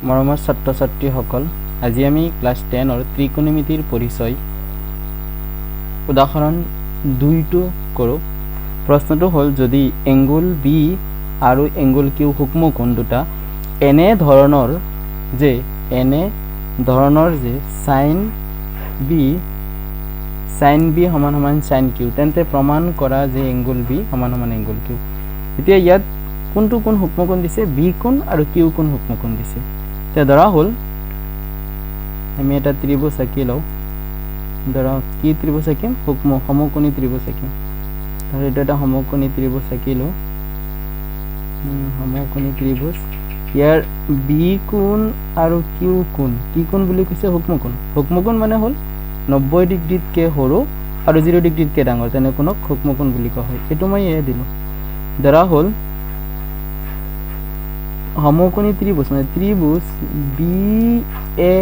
মৰমৰ ছাত্ৰ ছাত্ৰীসকল, আজি আমি ক্লাছ 10 ত্ৰিকোণমিতিৰ পৰিচয় উদাহৰণ 2টো কৰোঁ। প্ৰশ্নটো হ'ল, যদি এংগুল বি আৰু এংগুল কিউ সূক্ষ্মকোণ দুটা এনে ধৰণৰ যে সাইন বি সমান সমান সাইন কিউ, তেন্তে প্ৰমাণ কৰা যে এংগুল বি সমান সমান এংগুল কিউ। এতিয়া ইয়াত কোনটো কোণ সূক্ষ্মকোণ দিছে? বি কোণ আৰু কিউ কোণ সূক্ষ্মকোণ দিছে। এতিয়া ধৰা হ'ল আমি এটা ত্ৰিভুজ আঁকি লওঁ। ধৰা কি ত্ৰিভুজ আঁকিম? সমকোণী ত্ৰিভুজ আঁকিম। আৰু এইটো এটা সমকোণী ত্ৰিভুজ আঁকিলোঁ। সমকোণী ত্ৰিভুজ, ইয়াৰ বি কোণ আৰু কিউ কোণ, কি কোণ বুলি কৈছে? সূক্ষ্মকোণ। সূক্ষ্মকোণ মানে হ'ল 90 ডিগ্ৰীতকৈ সৰু আৰু 0 ডিগ্ৰীতকৈ ডাঙৰ, তেনে কোণক সূক্ষ্মকোণ বুলি কোৱা হয়। এইটো মই এয়া দিলোঁ। ধৰা হ'ল সমকোণী ত্ৰিভুজ মানে ত্ৰিভুজ বি এ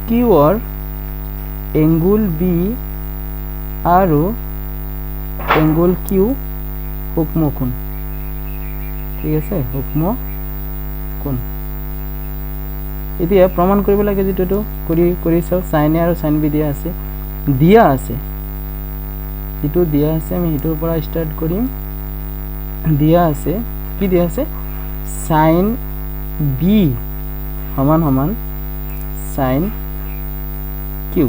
কিউৰ এংগুল বি আৰু এংগুল কিউ সূক্ষ্মকোণ। ঠিক আছে, সূক্ষ্মকোণ। এতিয়া প্ৰমাণ কৰিব লাগে, যিটো কৰি চাওঁ। সাইন এ আৰু সাইন বি দিয়া আছে যিটো দিয়া আছে আমি সেইটোৰ পৰা ষ্টাৰ্ট কৰিম। দিয়া আছে, কি দিয়া আছে? সাইন বি সমান সমান সাইন কিউ।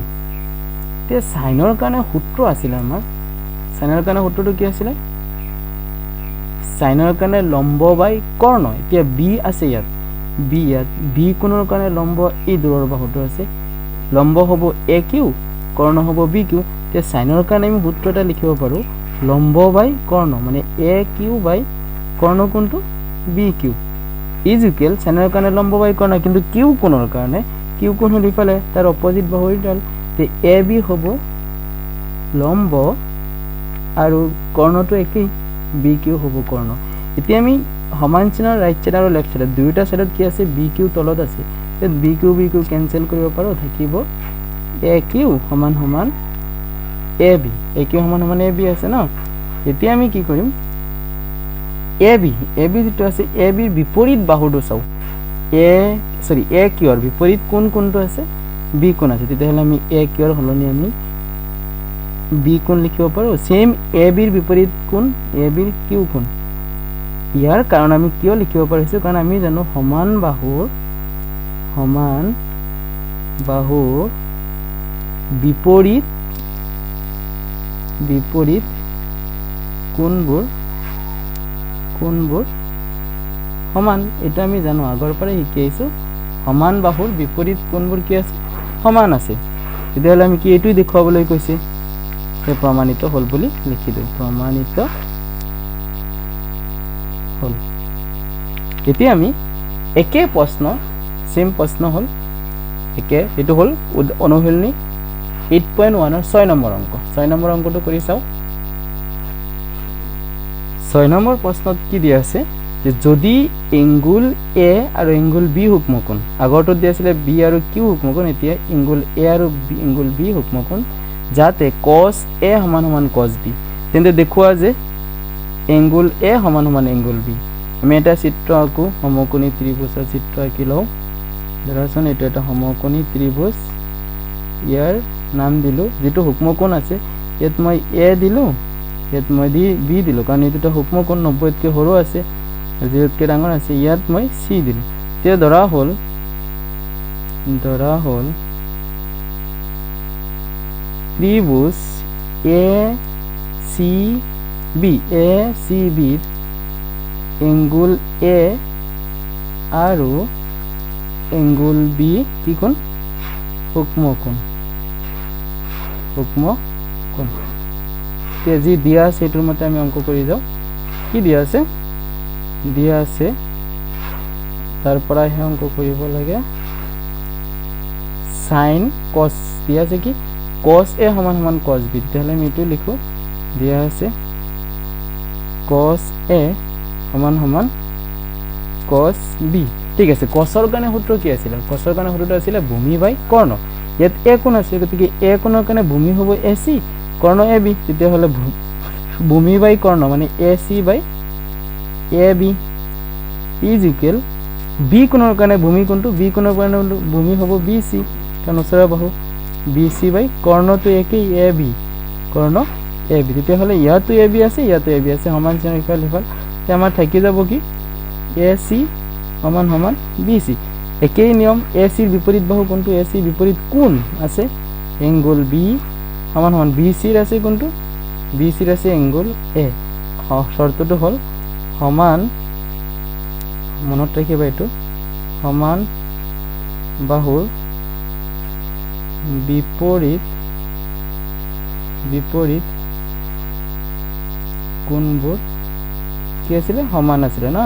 এতিয়া সাইনৰ কাৰণে সূত্ৰ আছিলে আমাৰ। সাইনৰ কাৰণে সূত্ৰটো কি আছিলে? সাইনৰ কাৰণে লম্ব বাই কৰ্ণ। এতিয়া বি আছে ইয়াত বি কোণৰ কাৰণে লম্ব এই দূৰৰ বাহুটো আছে। লম্ব হ'ব এ কিউ, কৰ্ণ হ'ব বি কিউ। এতিয়া সাইনৰ কাৰণে আমি সূত্ৰ এটা লিখিব পাৰোঁ, লম্ব বাই কৰ্ণ, মানে এ কিউ বাই কৰ্ণ কোণটো বি কিউ ইজ ইকুৱেল সাইনৰ কাৰণে লম্ব বাই কৰ্ণ, কিন্তু কিউ কোণৰ কাৰণে কিউ কোণ হ'ল ইফালে, তাৰ অপজিট বাহুৰ ডাল। তে এ বি হ'ব লম্ব আৰু কৰ্ণটো একেই, বি কিউ হ'ব কৰ্ণ। এতিয়া আমি সমান চিনৰ ৰাইট চাইড আৰু লেফ্ট চাইডত দুয়োটা চাইডত কি আছে? বি কিউ তলত আছে। বি কিউ কেনচেল কৰিব পাৰোঁ, থাকিব এ কিউ সমান সমান এ বি। এ কিউ সমান সমান এ বি আছে ন। এতিয়া আমি কি কৰিম? এ বি যিটো আছে, এ বিৰ বিপৰীত বাহুটো চাওঁ। এ কিউৰ বিপৰীত কোনটো আছে? বি কোণ আছে। তেতিয়াহ'লে আমি এ কিউৰ সলনি আমি বি কোণ লিখিব পাৰোঁ। সেম এ বিৰ বিপৰীত কোণ, এ বিৰ কিউ কোণ। ইয়াৰ কাৰণ আমি কিয় লিখিব পাৰিছোঁ? কাৰণ আমি জানো সমান বাহুৰ বিপৰীত কোণবোৰ সমান। এইটো আমি জানো, আগৰ পৰাই শিকি আহিছোঁ। সমান বাহুৰ বিপৰীত কোণবোৰ কি আছে? সমান আছে। তেতিয়াহ'লে আমি কি এইটোৱে দেখুৱাবলৈ কৈছে? প্ৰমাণিত হ'ল বুলি লিখি দিওঁ, প্ৰমাণিত হ'ল। এতিয়া আমি সেম প্ৰশ্ন হ'ল এইটো হ'ল অনুশীলনী 8.1 6 নম্বৰ অংক। 6 নম্বৰ অংকটো কৰি চাওঁ। 6 নম্বৰ প্ৰশ্নত কি দিয়া আছে? যে যদি এংগুল এ আৰু এংগুল বি সূক্ষ্মকোণ, আগৰটোত দিয়া আছিলে বি আৰু কিউ সূক্ষ্মকোণ, এতিয়া এংগুল এ আৰু এংগুল বি সূক্ষ্মকোণ, যাতে কছ এ সমান সমান কছ বি, তেন্তে দেখুওৱা যে এংগুল এ সমান সমান এংগুল বি। আমি এটা চিত্ৰ আঁকো, সমকোণী ত্ৰিভুজৰ চিত্ৰ আঁকি লওঁ। ধৰাচোন এইটো এটা সমকোণী ত্ৰিভুজ, ইয়াৰ নাম দিলোঁ, যিটো সূক্ষ্মকোণ আছে ইয়াত মই এ দিলোঁ, ইয়াত মই বি দিলোঁ, কাৰণ এইটো সূক্ষ্মকোণ 90তকৈ সৰু আছে, 0তকৈ ডাঙৰ আছে। ইয়াত মই চি দিলোঁ। এতিয়া ধৰা হ'ল ত্ৰিভুজ এ চি বিৰ এংগুল এ আৰু এংগুল বি কি কোণ? সূক্ষ্মকোণ। এতিয়া যি দিয়া আছে সেইটোৰ মতে আমি অংক কৰি যাওঁ। কি দিয়া আছে? তাৰ পৰাহে অংক কৰিব লাগে। সাইন কছ দিয়া আছে, কি কছ এ সমান সমান কছ বি। তেতিয়াহ'লে আমি এইটো লিখোঁ, দিয়া আছে কছ এ সমান সমান কছ বি। ঠিক আছে, কছৰ কাৰণে সূত্ৰ কি আছিলে? কছৰ কাৰণে সূত্ৰটো আছিলে ভূমি বাই কৰ্ণ। ইয়াত এ কোণ আছে, গতিকে এ কোণৰ কাৰণে ভূমি হ'ব এ চি, কৰ্ণ এ বি। তেতিয়াহ'লে ভূমি বাই কৰ্ণ মানে A C by A B is equal B কোণৰ কাৰণে ভূমি কোনটো বি কোণৰ কাৰণে ভূমি হ'ব বি চি কাৰণ ওচৰৰ বাহু বি চি বাই কৰ্ণটো একেই A B Karna A B তেতিয়াহ'লে ইয়াতো এ বি আছে ইয়াতো এ বি আছে সমান চিন ইফাল সিফাল তেতিয়া আমাৰ থাকি যাব কি এ চি সমান সমান বি চি একেই নিয়ম এ চিৰ বিপৰীত বাহু কোনটো এ চিৰ বিপৰীত কোণ আছে এংগল বি সমান সমান বি চিৰ আছে কোনটো বি চিৰ আছে এংগল এ শৰ্তটো হ'ল সমান মনত ৰাখিবা এইটো সমান বাহুৰ বিপৰীত কোণবোৰ কি আছিলে সমান আছিলে ন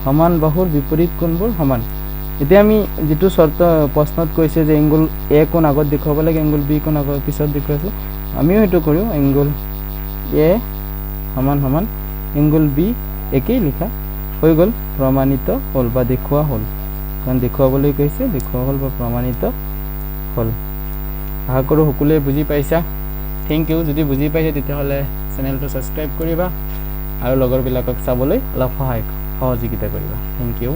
সমান বাহুৰ বিপৰীত কোণবোৰ সমান এতিয়া আমি যেটো শৰ্ত প্ৰশ্নত কৈছে যে এংগল এ কোণ আগত দেখুৱাব লাগে এংগল বি কোণ আগত পিছত দেখুৱাইছে আমিও হেতু কৰিও এংগল এ সমান সমান এংগল বি একেই লিখা হৈ গল প্ৰমাণিত হল বা দেখুৱা হল কাৰণ দেখুৱাবলৈ কৈছে দেখুৱা হল বা প্ৰমাণিত হল আশা কৰো সকলোৱে বুজি পাইছা থ্যাংক ইউ যদি বুজি পাইছে তেতিয়াহলে চেনেলটো সাবস্ক্ৰাইব কৰিবা আৰু লগৰ বিলাকক চাবলৈ অলপ সহায়িকা কৰিবা থ্যাংক ইউ